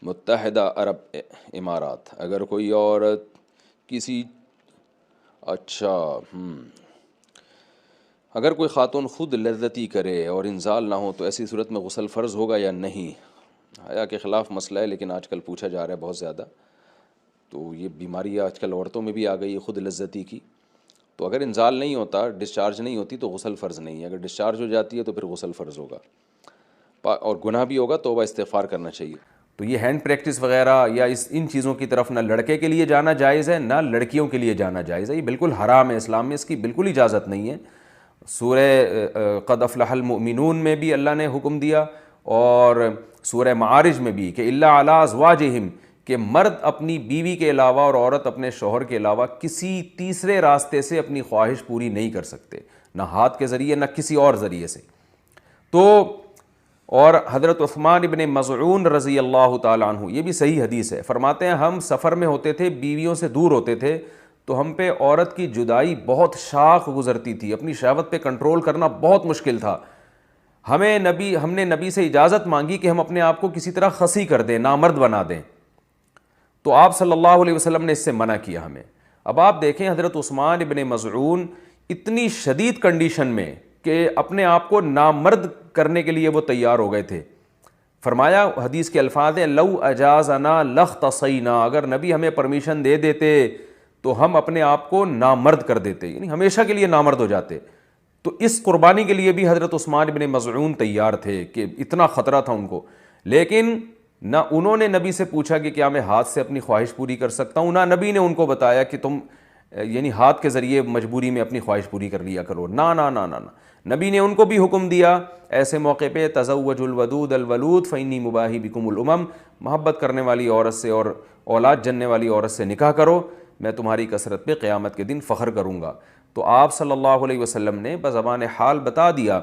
متحدہ عرب امارات، اگر کوئی عورت کسی اچھا اگر کوئی خاتون خود لذتی کرے اور انزال نہ ہو تو ایسی صورت میں غسل فرض ہوگا یا نہیں؟ حیا کے خلاف مسئلہ ہے، لیکن آج کل پوچھا جا رہا ہے بہت زیادہ. تو یہ بیماری آج کل عورتوں میں بھی آ گئی ہے خود لذتی کی. تو اگر انزال نہیں ہوتا، ڈسچارج نہیں ہوتی تو غسل فرض نہیں ہے. اگر ڈسچارج ہو جاتی ہے تو پھر غسل فرض ہوگا، اور گناہ بھی ہوگا، توبہ استغفار کرنا چاہیے. تو یہ ہینڈ پریکٹس وغیرہ یا ان چیزوں کی طرف نہ لڑکے کے لیے جانا جائز ہے نہ لڑکیوں کے لیے جانا جائز ہے. یہ بالکل حرام ہے، اسلام میں اس کی بالکل اجازت نہیں ہے. سورہ قد افلح المؤمنون میں بھی اللہ نے حکم دیا، اور سورہ معارج میں بھی، کہ الا علی ازواجہم، کہ مرد اپنی بیوی کے علاوہ اور عورت اپنے شوہر کے علاوہ کسی تیسرے راستے سے اپنی خواہش پوری نہیں کر سکتے، نہ ہاتھ کے ذریعے نہ کسی اور ذریعے سے. تو اور حضرت عثمان ابن مظعون رضی اللہ تعالیٰ عنہ، یہ بھی صحیح حدیث ہے، فرماتے ہیں ہم سفر میں ہوتے تھے، بیویوں سے دور ہوتے تھے، تو ہم پہ عورت کی جدائی بہت شاق گزرتی تھی، اپنی شہوت پہ کنٹرول کرنا بہت مشکل تھا. ہم نے نبی سے اجازت مانگی کہ ہم اپنے آپ کو کسی طرح خصی کر دیں، نامرد بنا دیں، تو آپ صلی اللہ علیہ وسلم نے اس سے منع کیا ہمیں. اب آپ دیکھیں حضرت عثمان ابن مظعون اتنی شدید کنڈیشن میں کہ اپنے آپ کو نامرد کرنے کے لیے وہ تیار ہو گئے تھے. فرمایا، حدیث کے الفاظ ہیں، لو اجازنا لاختصینا، اگر نبی ہمیں پرمیشن دے دیتے تو ہم اپنے آپ کو نامرد کر دیتے، یعنی ہمیشہ کے لیے نامرد ہو جاتے. تو اس قربانی کے لیے بھی حضرت عثمان ابن مظعون تیار تھے، کہ اتنا خطرہ تھا ان کو. لیکن نہ انہوں نے نبی سے پوچھا کہ کیا میں ہاتھ سے اپنی خواہش پوری کر سکتا ہوں، نہ نبی نے ان کو بتایا کہ تم یعنی ہاتھ کے ذریعے مجبوری میں اپنی خواہش پوری کر لیا کرو. نہ نہ نہ نہ نبی نے ان کو بھی حکم دیا ایسے موقع پہ، تزوجوا الودود الولود فانی مباہی بکم الامم، محبت کرنے والی عورت سے اور اولاد جننے والی عورت سے نکاح کرو، میں تمہاری کثرت پہ قیامت کے دن فخر کروں گا. تو آپ صلی اللہ علیہ وسلم نے بزبان حال بتا دیا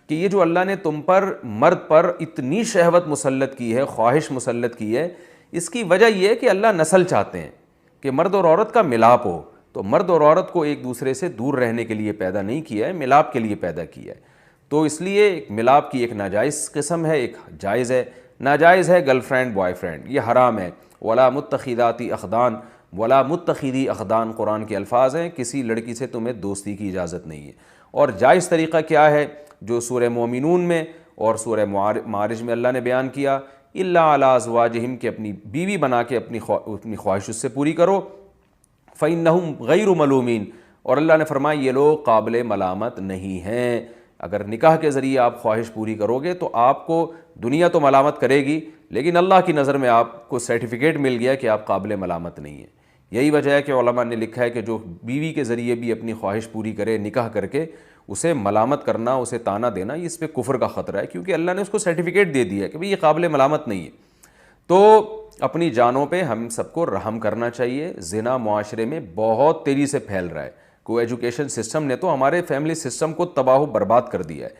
کہ یہ جو اللہ نے تم پر، مرد پر اتنی شہوت مسلط کی ہے، خواہش مسلط کی ہے، اس کی وجہ یہ ہے کہ اللہ نسل چاہتے ہیں کہ مرد اور عورت کا ملاپ ہو. تو مرد اور عورت کو ایک دوسرے سے دور رہنے کے لیے پیدا نہیں کیا ہے، ملاپ کے لیے پیدا کیا ہے. تو اس لیے ایک ملاپ کی ایک ناجائز قسم ہے، ایک جائز ہے. ناجائز ہے گرل فرینڈ بوائے فرینڈ، یہ حرام ہے. ولا متخذاتی اخدان، ولا متخذی اخدان قرآن کے الفاظ ہیں، کسی لڑکی سے تمہیں دوستی کی اجازت نہیں ہے. اور جائز طریقہ کیا ہے جو سورہ مومنون میں اور سورہ معارج میں اللہ نے بیان کیا، الا علی ازواجہم، کہ اپنی بیوی بنا کے اپنی خواہش اس سے پوری کرو. فإنہم غیر ملومین، اور اللہ نے فرمایا یہ لوگ قابل ملامت نہیں ہیں. اگر نکاح کے ذریعے آپ خواہش پوری کرو گے تو آپ کو دنیا تو ملامت کرے گی، لیکن اللہ کی نظر میں آپ کو سرٹیفکیٹ مل گیا کہ آپ قابل ملامت نہیں ہیں. یہی وجہ ہے کہ علماء نے لکھا ہے کہ جو بیوی کے ذریعے بھی اپنی خواہش پوری کرے نکاح کر کے، اسے ملامت کرنا، اسے تانا دینا، یہ اس پہ کفر کا خطرہ ہے، کیونکہ اللہ نے اس کو سرٹیفکیٹ دے دیا ہے کہ بھئی یہ قابل ملامت نہیں ہے. تو اپنی جانوں پہ ہم سب کو رحم کرنا چاہیے. زنا معاشرے میں بہت تیزی سے پھیل رہا ہے. کو ایجوکیشن سسٹم نے تو ہمارے فیملی سسٹم کو تباہ و برباد کر دیا ہے.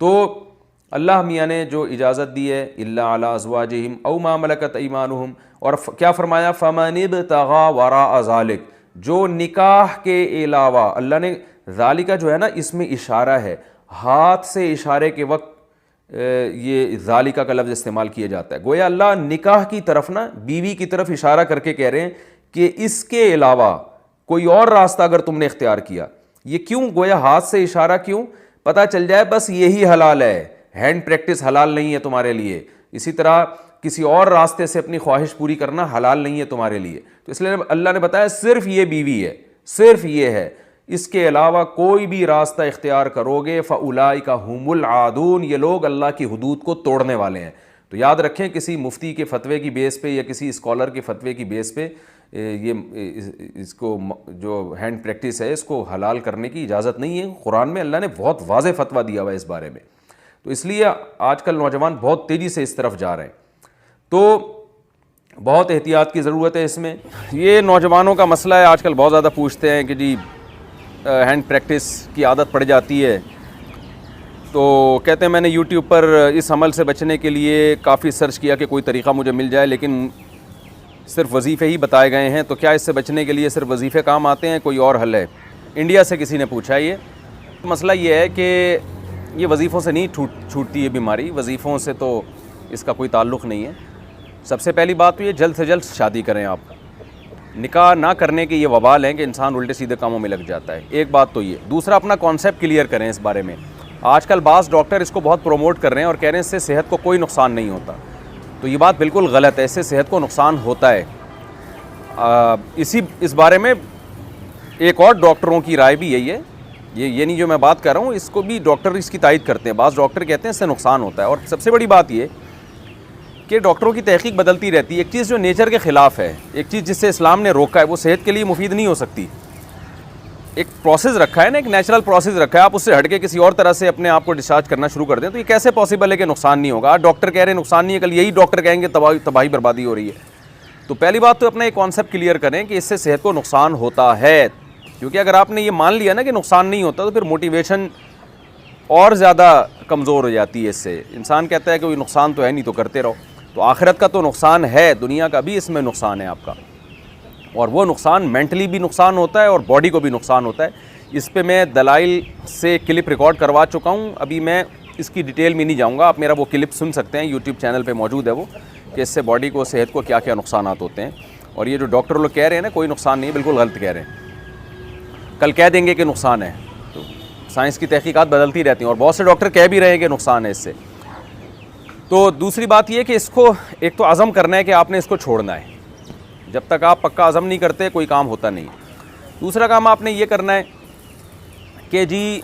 تو اللہ میاں نے جو اجازت دی ہے، الا علی ازواجہم او ما ملکت ایمانہم، اور کیا فرمایا، فمن ابتغى وراء ذلک، جو نکاح کے علاوہ، اللہ نے ذالکہ جو ہے نا اس میں اشارہ ہے، ہاتھ سے اشارے کے وقت یہ ذالکہ کا لفظ استعمال کیا جاتا ہے. گویا اللہ نکاح کی طرف نا، بیوی کی طرف اشارہ کر کے کہہ رہے ہیں کہ اس کے علاوہ کوئی اور راستہ اگر تم نے اختیار کیا. یہ کیوں گویا ہاتھ سے اشارہ کیوں؟ پتہ چل جائے بس یہی حلال ہے، ہینڈ پریکٹس حلال نہیں ہے تمہارے لیے. اسی طرح کسی اور راستے سے اپنی خواہش پوری کرنا حلال نہیں ہے تمہارے لیے. تو اس لیے اللہ نے بتایا صرف یہ بیوی ہے، صرف یہ ہے، اس کے علاوہ کوئی بھی راستہ اختیار کرو گے فاولئک هم العادون، یہ لوگ اللہ کی حدود کو توڑنے والے ہیں. تو یاد رکھیں، کسی مفتی کے فتوے کی بیس پہ یا کسی اسکالر کے فتوے کی بیس پہ یہ اس کو جو ہینڈ پریکٹس ہے اس کو حلال کرنے کی اجازت نہیں ہے. قرآن میں اللہ نے بہت واضح فتویٰ دیا ہوا ہے اس بارے میں. تو اس لیے آج کل نوجوان بہت تیزی سے اس طرف جا رہے ہیں. تو بہت احتیاط کی ضرورت ہے اس میں. یہ نوجوانوں کا مسئلہ ہے، آج کل بہت زیادہ پوچھتے ہیں کہ جی ہینڈ پریکٹس کی عادت پڑ جاتی ہے، تو کہتے ہیں میں نے یوٹیوب پر اس عمل سے بچنے کے لیے کافی سرچ کیا کہ کوئی طریقہ مجھے مل جائے، لیکن صرف وظیفے ہی بتائے گئے ہیں. تو کیا اس سے بچنے کے لیے صرف وظیفے کام آتے ہیں، کوئی اور حل ہے؟ انڈیا سے کسی نے پوچھا. یہ مسئلہ یہ ہے کہ یہ وظیفوں سے نہیں چھوٹتی ہے بیماری، وظیفوں سے تو اس کا کوئی تعلق نہیں ہے. سب سے پہلی بات تو یہ جلد سے جلد شادی کریں آپ. نکاح نہ کرنے کے یہ وبال ہیں کہ انسان الٹے سیدھے کاموں میں لگ جاتا ہے. ایک بات تو یہ. دوسرا اپنا کانسیپٹ کلیئر کریں اس بارے میں. آج کل بعض ڈاکٹر اس کو بہت پروموٹ کر رہے ہیں اور کہہ رہے ہیں اس سے صحت کو کوئی نقصان نہیں ہوتا. تو یہ بات بالکل غلط ہے. اس سے صحت کو نقصان ہوتا ہے. اس بارے میں ایک اور ڈاکٹروں کی رائے بھی یہی ہے. یہ نہیں جو میں بات کر رہا ہوں, اس کو بھی ڈاکٹر اس کی تائید کرتے ہیں. بعض ڈاکٹر کہتے ہیں اس سے نقصان ہوتا ہے. اور سب سے بڑی بات یہ کہ ڈاکٹروں کی تحقیق بدلتی رہتی ہے. ایک چیز جو نیچر کے خلاف ہے, ایک چیز جس سے اسلام نے روکا ہے, وہ صحت کے لیے مفید نہیں ہو سکتی. ایک پروسیس رکھا ہے نا, ایک نیچرل پروسیس رکھا ہے, آپ اس سے ہٹ کے کسی اور طرح سے اپنے آپ کو ڈسچارج کرنا شروع کر دیں تو یہ کیسے پاسبل ہے کہ نقصان نہیں ہوگا؟ آج ڈاکٹر کہہ رہے ہیں نقصان نہیں ہے, کل یہی ڈاکٹر کہیں گے تباہی بربادی ہو رہی ہے. تو پہلی بات تو اپنا ایک کانسیپٹ کلیئر کریں کہ اس سے صحت کو نقصان ہوتا ہے. کیونکہ اگر آپ نے یہ مان لیا نا کہ نقصان نہیں ہوتا تو پھر موٹیویشن اور زیادہ کمزور ہو جاتی ہے. اس سے انسان کہتا ہے کہ کوئی نقصان تو ہے نہیں تو کرتے رہو. تو آخرت کا تو نقصان ہے, دنیا کا بھی اس میں نقصان ہے آپ کا. اور وہ نقصان مینٹلی بھی نقصان ہوتا ہے اور باڈی کو بھی نقصان ہوتا ہے. اس پہ میں دلائل سے کلپ ریکارڈ کروا چکا ہوں. ابھی میں اس کی ڈیٹیل میں نہیں جاؤں گا. آپ میرا وہ کلپ سن سکتے ہیں, یوٹیوب چینل پہ موجود ہے وہ, کہ اس سے باڈی کو, صحت کو کیا کیا نقصانات ہوتے ہیں. اور یہ جو ڈاکٹر لوگ کہہ رہے ہیں نا کوئی نقصان نہیں, بالکل غلط کہہ رہے ہیں. کل کہہ دیں گے کہ نقصان ہے. تو سائنس کی تحقیقات بدلتی رہتی ہیں اور بہت سے ڈاکٹر کہہ بھی رہے ہیں کہ نقصان ہے اس سے. تو دوسری بات یہ کہ اس کو ایک تو عزم کرنا ہے کہ آپ نے اس کو چھوڑنا ہے. جب تک آپ پکا عزم نہیں کرتے کوئی کام ہوتا نہیں. دوسرا کام آپ نے یہ کرنا ہے کہ جی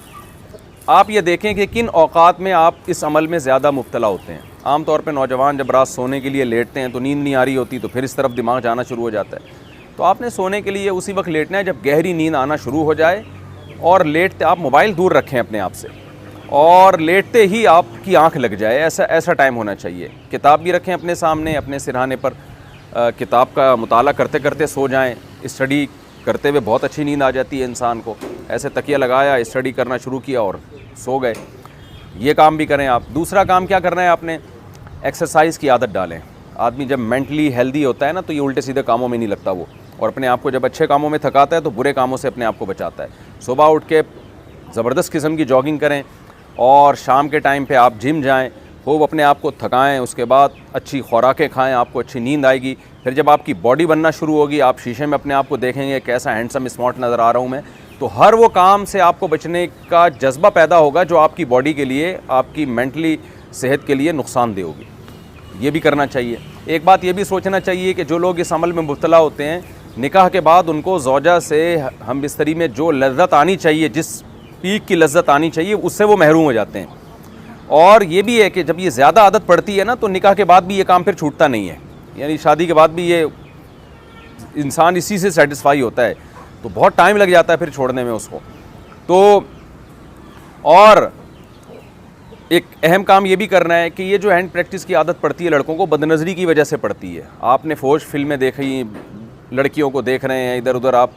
آپ یہ دیکھیں کہ کن اوقات میں آپ اس عمل میں زیادہ مبتلا ہوتے ہیں. عام طور پہ نوجوان جب رات سونے کے لیے لیٹتے ہیں تو نیند نہیں آ رہی ہوتی, تو پھر اس طرف دماغ جانا شروع ہو جاتا ہے. تو آپ نے سونے کے لیے اسی وقت لیٹنا ہے جب گہری نیند آنا شروع ہو جائے. اور لیٹتے آپ موبائل دور رکھیں اپنے آپ سے, اور لیٹتے ہی آپ کی آنکھ لگ جائے, ایسا ٹائم ہونا چاہیے. کتاب بھی رکھیں اپنے سامنے, اپنے سرہانے پر, کتاب کا مطالعہ کرتے کرتے سو جائیں. اسٹڈی کرتے ہوئے بہت اچھی نیند آ جاتی ہے انسان کو. ایسے تکیہ لگایا, اسٹڈی کرنا شروع کیا اور سو گئے. یہ کام بھی کریں آپ. دوسرا کام کیا کرنا ہے آپ نے, ایکسرسائز کی عادت ڈالیں. آدمی جب مینٹلی ہیلدی ہوتا ہے نا تو یہ الٹے سیدھے کاموں میں نہیں لگتا وہ, اور اپنے آپ کو جب اچھے کاموں میں تھکاتا ہے تو برے کاموں سے اپنے آپ کو بچاتا ہے. صبح اٹھ کے زبردست قسم کی جاگنگ کریں, اور شام کے ٹائم پہ آپ جم جائیں, خوب اپنے آپ کو تھکائیں. اس کے بعد اچھی خوراکیں کھائیں, آپ کو اچھی نیند آئے گی. پھر جب آپ کی باڈی بننا شروع ہوگی, آپ شیشے میں اپنے آپ کو دیکھیں گے کیسا ہینڈسم اسمارٹ نظر آ رہا ہوں میں, تو ہر وہ کام سے آپ کو بچنے کا جذبہ پیدا ہوگا جو آپ کی باڈی کے لیے, آپ کی مینٹلی صحت کے لیے نقصان دہ ہوگی. یہ بھی کرنا چاہیے. ایک بات یہ بھی سوچنا چاہیے کہ جو لوگ اس عمل میں مبتلا ہوتے ہیں, نکاح کے بعد ان کو زوجہ سے ہم بستری میں جو لذت آنی چاہیے, جس پیک کی لذت آنی چاہیے, اس سے وہ محروم ہو جاتے ہیں. اور یہ بھی ہے کہ جب یہ زیادہ عادت پڑتی ہے نا تو نکاح کے بعد بھی یہ کام پھر چھوٹتا نہیں ہے. یعنی شادی کے بعد بھی یہ انسان اسی سے سیٹسفائی ہوتا ہے, تو بہت ٹائم لگ جاتا ہے پھر چھوڑنے میں اس کو. تو اور ایک اہم کام یہ بھی کرنا ہے کہ یہ جو ہینڈ پریکٹس کی عادت پڑتی ہے لڑکوں کو, بد نظری کی وجہ سے پڑتی ہے. آپ نے فوج فلمیں دیکھی, لڑکیوں کو دیکھ رہے ہیں ادھر ادھر, آپ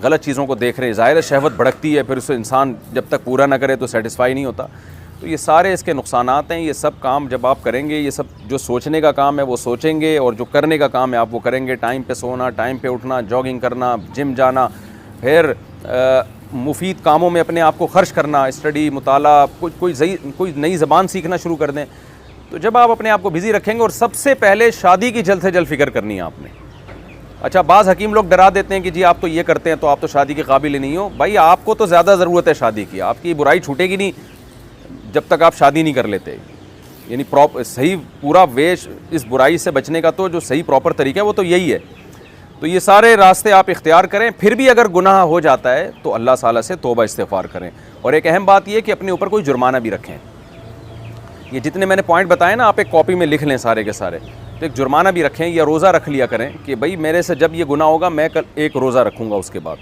غلط چیزوں کو دیکھ رہے ہیں. ظاہر شہوت بھڑکتی ہے, پھر اسے انسان جب تک پورا نہ کرے تو سیٹسفائی نہیں ہوتا. تو یہ سارے اس کے نقصانات ہیں. یہ سب کام جب آپ کریں گے, یہ سب جو سوچنے کا کام ہے وہ سوچیں گے, اور جو کرنے کا کام ہے آپ وہ کریں گے. ٹائم پہ سونا, ٹائم پہ اٹھنا, جاگنگ کرنا, جم جانا, پھر مفید کاموں میں اپنے آپ کو خرچ کرنا, اسٹڈی, مطالعہ, کوئی نئی زبان سیکھنا شروع کر دیں. تو جب آپ اپنے آپ کو بزی رکھیں گے, اور سب سے پہلے شادی کی جلد سے جلد فکر کرنی ہے آپ نے. اچھا, بعض حکیم لوگ ڈرا دیتے ہیں کہ جی آپ تو یہ کرتے ہیں تو آپ تو شادی کے قابل ہی نہیں ہو. بھائی آپ کو تو زیادہ ضرورت ہے شادی کی, آپ کی برائی چھوٹے گی نہیں جب تک آپ شادی نہیں کر لیتے. یعنی صحیح پورا ویش اس برائی سے بچنے کا تو جو صحیح پراپر طریقہ ہے وہ تو یہی ہے. تو یہ سارے راستے آپ اختیار کریں. پھر بھی اگر گناہ ہو جاتا ہے تو اللہ تعالیٰ سے توبہ استغفار کریں. اور ایک اہم بات یہ کہ اپنے اوپر کوئی جرمانہ بھی رکھیں. یہ جتنے میں نے پوائنٹ بتائے نا, آپ ایک کاپی میں لکھ لیں سارے کے سارے. تو ایک جرمانہ بھی رکھیں, یا روزہ رکھ لیا کریں کہ بھائی میرے سے جب یہ گناہ ہوگا میں کل ایک روزہ رکھوں گا اس کے بعد,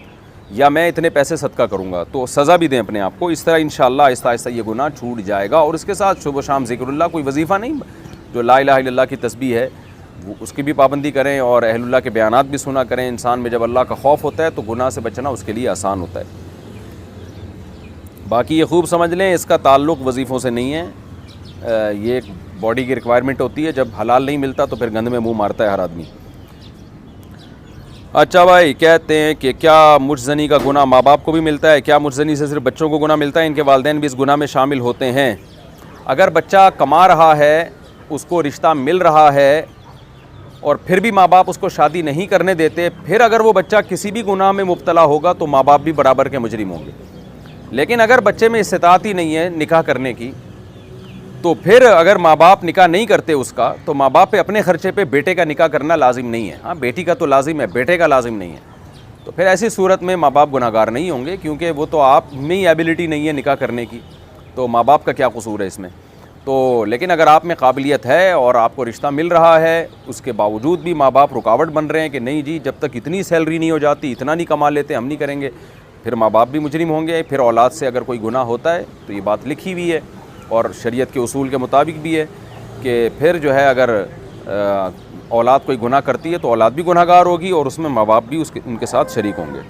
یا میں اتنے پیسے صدقہ کروں گا. تو سزا بھی دیں اپنے آپ کو. اس طرح انشاءاللہ آہستہ آہستہ یہ گناہ چھوٹ جائے گا. اور اس کے ساتھ صبح و شام ذکر اللہ, کوئی وظیفہ نہیں, جو لا الہ الا اللہ کی تسبیح ہے وہ اس کی بھی پابندی کریں, اور اہل اللہ کے بیانات بھی سنا کریں. انسان میں جب اللہ کا خوف ہوتا ہے تو گناہ سے بچنا اس کے لیے آسان ہوتا ہے. باقی یہ خوب سمجھ لیں, اس کا تعلق وظیفوں سے نہیں ہے. یہ ایک باڈی کی ریکوائرمنٹ ہوتی ہے. جب حلال نہیں ملتا تو پھر گند میں منہ مارتا ہے ہر آدمی. اچھا بھائی, کہتے ہیں کہ کیا مجزنی کا گناہ ماں باپ کو بھی ملتا ہے؟ کیا مجزنی سے صرف بچوں کو گناہ ملتا ہے, ان کے والدین بھی اس گناہ میں شامل ہوتے ہیں؟ اگر بچہ کما رہا ہے, اس کو رشتہ مل رہا ہے, اور پھر بھی ماں باپ اس کو شادی نہیں کرنے دیتے، پھر اگر وہ بچہ کسی بھی گناہ میں مبتلا ہوگا تو ماں باپ بھی برابر کے مجرم ہوں گے۔ لیکن اگر بچے میں استطاعت ہی نہیں ہے نکاح کرنے کی، تو پھر اگر ماں باپ نکاح نہیں کرتے اس کا، تو ماں باپ پہ اپنے خرچے پہ بیٹے کا نکاح کرنا لازم نہیں ہے۔ ہاں بیٹی کا تو لازم ہے، بیٹے کا لازم نہیں ہے۔ تو پھر ایسی صورت میں ماں باپ گناہ گار نہیں ہوں گے، کیونکہ وہ تو آپ میں ہی ایبلٹی نہیں ہے نکاح کرنے کی، تو ماں باپ کا کیا قصور ہے اس میں؟ تو لیکن اگر آپ میں قابلیت ہے اور آپ کو رشتہ مل رہا ہے، اس کے باوجود بھی ماں باپ رکاوٹ بن رہے ہیں کہ نہیں جی جب تک اتنی سیلری نہیں ہو جاتی، اتنا نہیں کما لیتے، ہم نہیں کریں گے، پھر ماں باپ بھی مجرم ہوں گے۔ پھر اولاد سے اگر کوئی گناہ ہوتا ہے تو یہ بات لکھی ہوئی ہے اور شریعت کے اصول کے مطابق بھی ہے کہ پھر جو ہے اگر اولاد کوئی گناہ کرتی ہے تو اولاد بھی گناہ گار ہوگی اور اس میں ماں باپ بھی ان کے ساتھ شریک ہوں گے۔